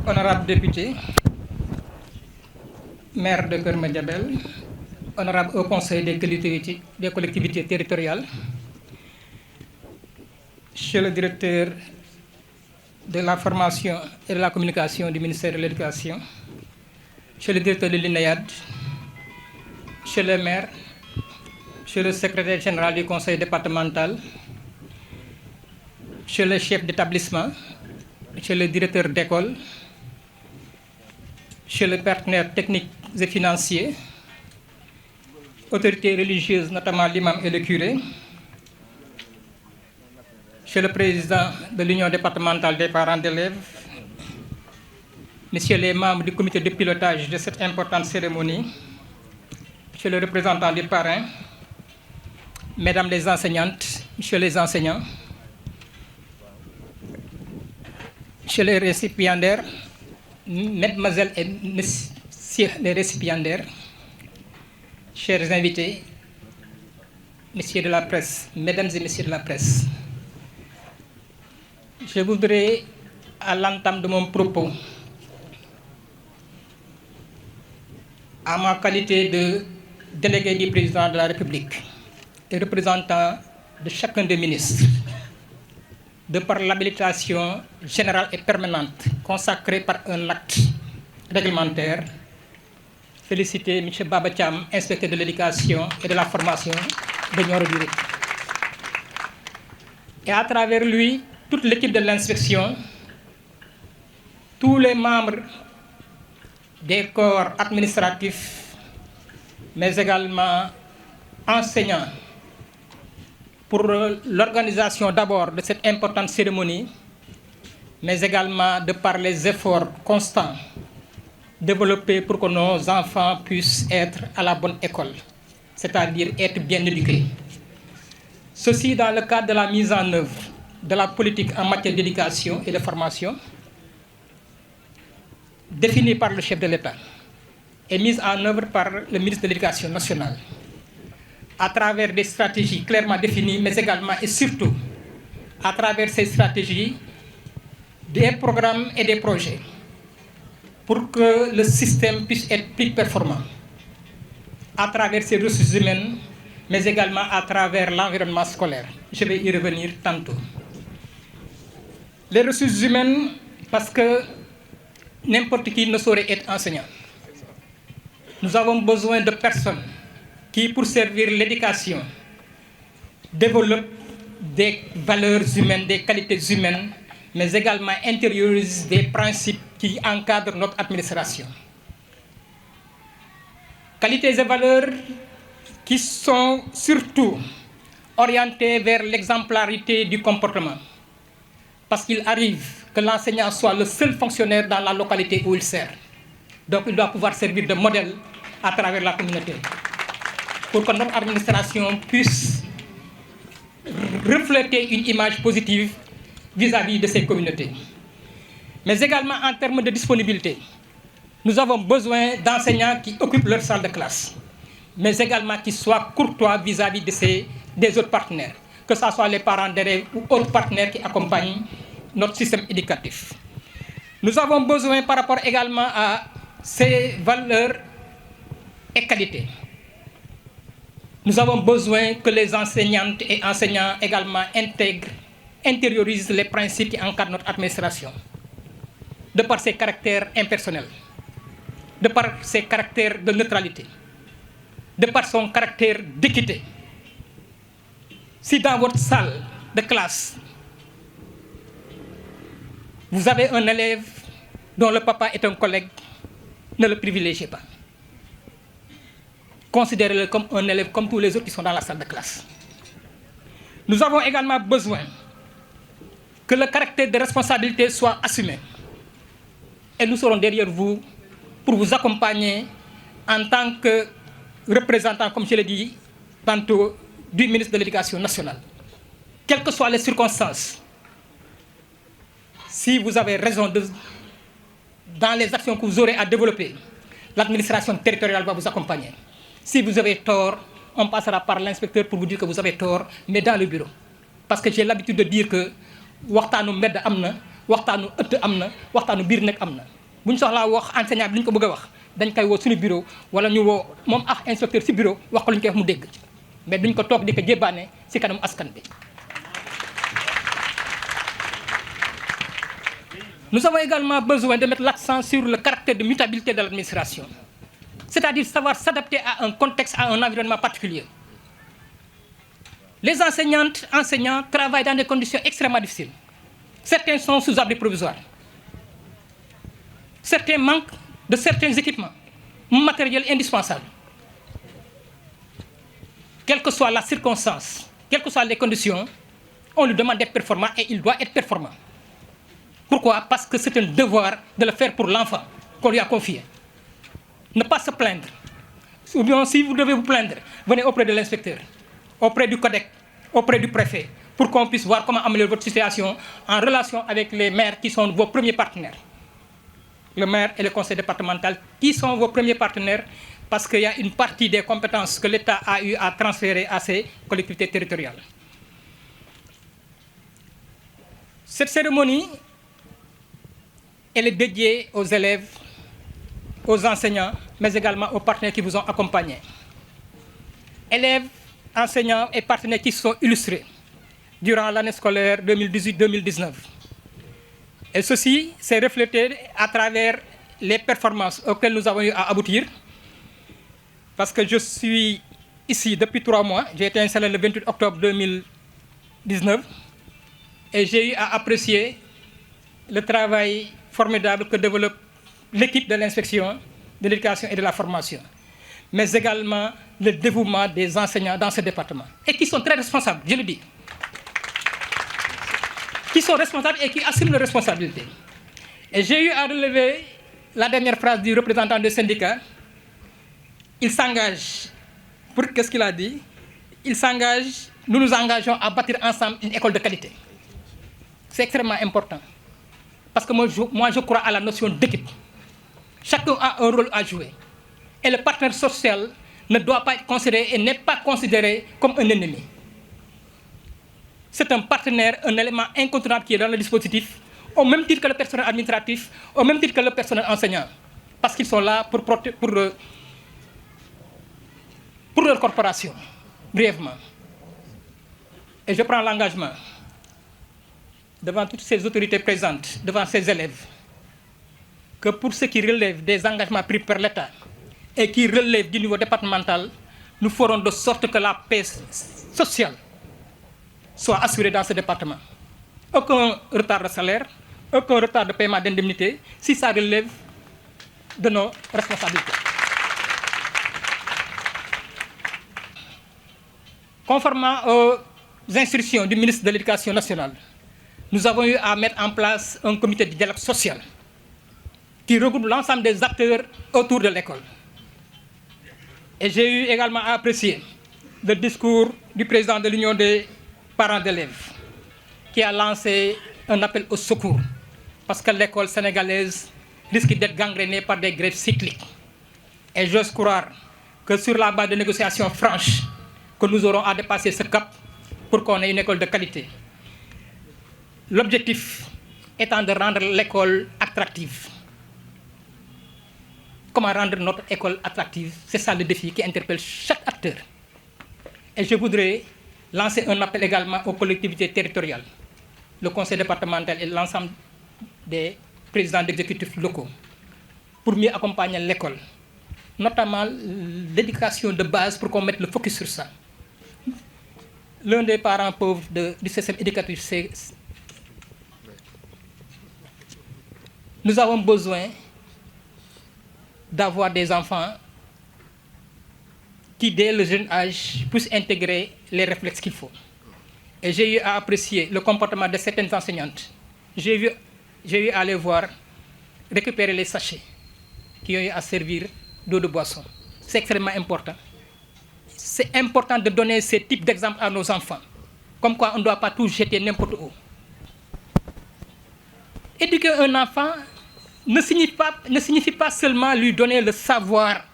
Honorables députés, maire de Keur Madiabel, honorable au Conseil des collectivités territoriales, monsieur le directeur de la formation et de la communication du ministère de l'Éducation, monsieur le directeur de l'INEAD, monsieur le maire, monsieur le secrétaire général du conseil départemental, monsieur le chef d'établissement, monsieur le directeur d'école, monsieur le partenaire technique et financier, autorités religieuses, notamment l'imam et le curé, monsieur le président de l'union départementale des parents d'élèves, messieurs les membres du comité de pilotage de cette importante cérémonie, monsieur le représentant des parrains, mesdames les enseignantes, messieurs les enseignants, messieurs les récipiendaires, mesdemoiselles et messieurs les récipiendaires, chers invités, messieurs de la presse, mesdames et messieurs de la presse, je voudrais, à l'entame de mon propos, à ma qualité de délégué du président de la République et représentant de chacun des ministres, de par l'habilitation générale et permanente consacrée par un acte réglementaire, féliciter M. Baba Thiam, inspecteur de l'éducation et de la formation de Nioro-du-Rip. Et à travers lui, toute l'équipe de l'inspection, tous les membres des corps administratifs, mais également enseignants, pour l'organisation d'abord de cette importante cérémonie, mais également de par les efforts constants développés pour que nos enfants puissent être à la bonne école, c'est-à-dire être bien éduqués. Ceci dans le cadre de la mise en œuvre de la politique en matière d'éducation et de formation, définie par le chef de l'État et mise en œuvre par le ministre de l'Éducation nationale, à travers des stratégies clairement définies, mais également et surtout à travers ces stratégies, des programmes et des projets pour que le système puisse être plus performant à travers ses ressources humaines, mais également à travers l'environnement scolaire. Je vais y revenir tantôt. Les ressources humaines, parce que n'importe qui ne saurait être enseignant. Nous avons besoin de personnes qui, pour servir l'éducation, développent des valeurs humaines, des qualités humaines, mais également intériorisent des principes qui encadrent notre administration. Qualités et valeurs qui sont surtout orientées vers l'exemplarité du comportement. Parce qu'il arrive que l'enseignant soit le seul fonctionnaire dans la localité où il sert. Donc il doit pouvoir servir de modèle à travers la communauté, pour que notre administration puisse refléter une image positive vis-à-vis de ces communautés. Mais également en termes de disponibilité, nous avons besoin d'enseignants qui occupent leur salle de classe, mais également qui soient courtois vis-à-vis des autres partenaires, que ce soit les parents d'élèves ou autres partenaires qui accompagnent notre système éducatif. Nous avons besoin par rapport également à ces valeurs et qualités. Nous avons besoin que les enseignantes et enseignants également intériorisent les principes qui encadrent notre administration, de par ses caractères impersonnels, de par ses caractères de neutralité, de par son caractère d'équité. Si dans votre salle de classe, vous avez un élève dont le papa est un collègue, ne le privilégiez pas. Considérez-le comme un élève comme tous les autres qui sont dans la salle de classe. Nous avons également besoin que le caractère de responsabilité soit assumé. Et nous serons derrière vous pour vous accompagner en tant que représentant, comme je l'ai dit tantôt, du ministre de l'Éducation nationale. Quelles que soient les circonstances, si vous avez raison dans les actions que vous aurez à développer, l'administration territoriale va vous accompagner. Si vous avez tort, on passera par l'inspecteur pour vous dire que vous avez tort, mais dans le bureau. Parce que j'ai l'habitude de dire que waxtaanu mbedd am na, waxtaanu ëtt am na, waxtaanu biir nekk am na. bu ñu soxlaa wax enseignant bi li ñu ko bëgg a wax dañ koy woo suñu bureau wala ñu woo moom ak inspecteur ci bureau wax ko lu ñu koy wax mu dégg mais duñ ko toog di ko jébbaane ci kanam askan bi. Nous avons également besoin de mettre l'accent sur le caractère de mutabilité de l'administration, c'est-à-dire savoir s'adapter à un contexte, à un environnement particulier. Les enseignantes, enseignants travaillent dans des conditions extrêmement difficiles. Certains sont sous abri provisoire. Certains manquent de certains équipements, matériels indispensables. Quelle que soit la circonstance, quelles que soient les conditions, on lui demande d'être performant et il doit être performant. Pourquoi? Parce que c'est un devoir de le faire pour l'enfant qu'on lui a confié. Ne pas se plaindre. Ou bien si vous devez vous plaindre, venez auprès de l'inspecteur, auprès du codec, auprès du préfet, pour qu'on puisse voir comment améliorer votre situation en relation avec les maires qui sont vos premiers partenaires. Le maire et le conseil départemental qui sont vos premiers partenaires parce qu'il y a une partie des compétences que l'État a eu à transférer à ses collectivités territoriales. Cette cérémonie, elle est dédiée aux élèves, aux enseignants, mais également aux partenaires qui vous ont accompagnés. Élèves, enseignants et partenaires qui se sont illustrés durant l'année scolaire 2018-2019. Et ceci s'est reflété à travers les performances auxquelles nous avons eu à aboutir. Parce que je suis ici depuis 3 mois, j'ai été installé le 28 octobre 2019 et j'ai eu à apprécier le travail formidable que développe l'équipe de l'inspection de l'éducation et de la formation, mais également le dévouement des enseignants dans ce département, et qui sont très responsables, je le dis, qui sont responsables et qui assument leurs responsabilités. Et j'ai eu à relever la dernière phrase du représentant du syndicat. Il s'engage, pour qu'est-ce qu'il a dit? Il s'engage, nous nous engageons à bâtir ensemble une école de qualité. C'est extrêmement important. Parce que moi, je crois à la notion d'équipe. Chacun a un rôle à jouer. Et le partenaire social ne doit pas être considéré et n'est pas considéré comme un ennemi. C'est un partenaire, un élément incontournable qui est dans le dispositif, au même titre que le personnel administratif, au même titre que le personnel enseignant. Parce qu'ils sont là pour leur corporation, brièvement. Et je prends l'engagement devant toutes ces autorités présentes, devant ces élèves, que pour ce qui relève des engagements pris par l'État et qui relèvent du niveau départemental, nous ferons de sorte que la paix sociale soit assurée dans ce département. Aucun retard de salaire, aucun retard de paiement d'indemnité, si ça relève de nos responsabilités. Conformément aux instructions du ministre de l'Éducation nationale, nous avons eu à mettre en place un comité de dialogue social qui regroupe l'ensemble des acteurs autour de l'école. Et j'ai eu également à apprécier le discours du président de l'Union des parents d'élèves qui a lancé un appel au secours parce que l'école sénégalaise risque d'être gangrénée par des grèves cycliques. Et j'ose croire que sur la base de négociations franches, que nous aurons à dépasser ce cap pour qu'on ait une école de qualité. L'objectif étant de rendre l'école attractive. Comment rendre notre école attractive? C'est ça le défi qui interpelle chaque acteur. Et je voudrais lancer un appel également aux collectivités territoriales, le conseil départemental et l'ensemble des présidents d'exécutifs locaux, pour mieux accompagner l'école, notamment l'éducation de base pour qu'on mette le focus sur ça. L'un des parents pauvres du système éducatif, c'est... Nous avons besoin d'avoir des enfants qui, dès le jeune âge, puissent intégrer les réflexes qu'il faut. Et j'ai eu à apprécier le comportement de certaines enseignantes. J'ai eu à les voir récupérer les sachets qui ont eu à servir d'eau de boisson. C'est extrêmement important. C'est important de donner ces types d'exemples à nos enfants. Comme quoi on ne doit pas tout jeter n'importe où. Éduquer un enfant ne signifie pas seulement lui donner le savoir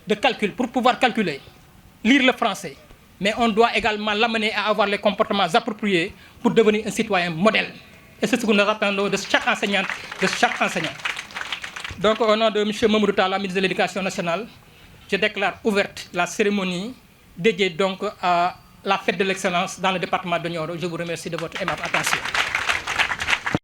de calcul pour pouvoir calculer, lire le français, mais on doit également l'amener à avoir les comportements appropriés pour devenir un citoyen modèle. Et c'est ce que nous attendons de chaque enseignante, de chaque enseignant. Donc, au nom de M. Mamadou Talla, ministre de l'Éducation nationale, je déclare ouverte la cérémonie dédiée donc à la fête de l'excellence dans le département de Nioro. Je vous remercie de votre aimable attention.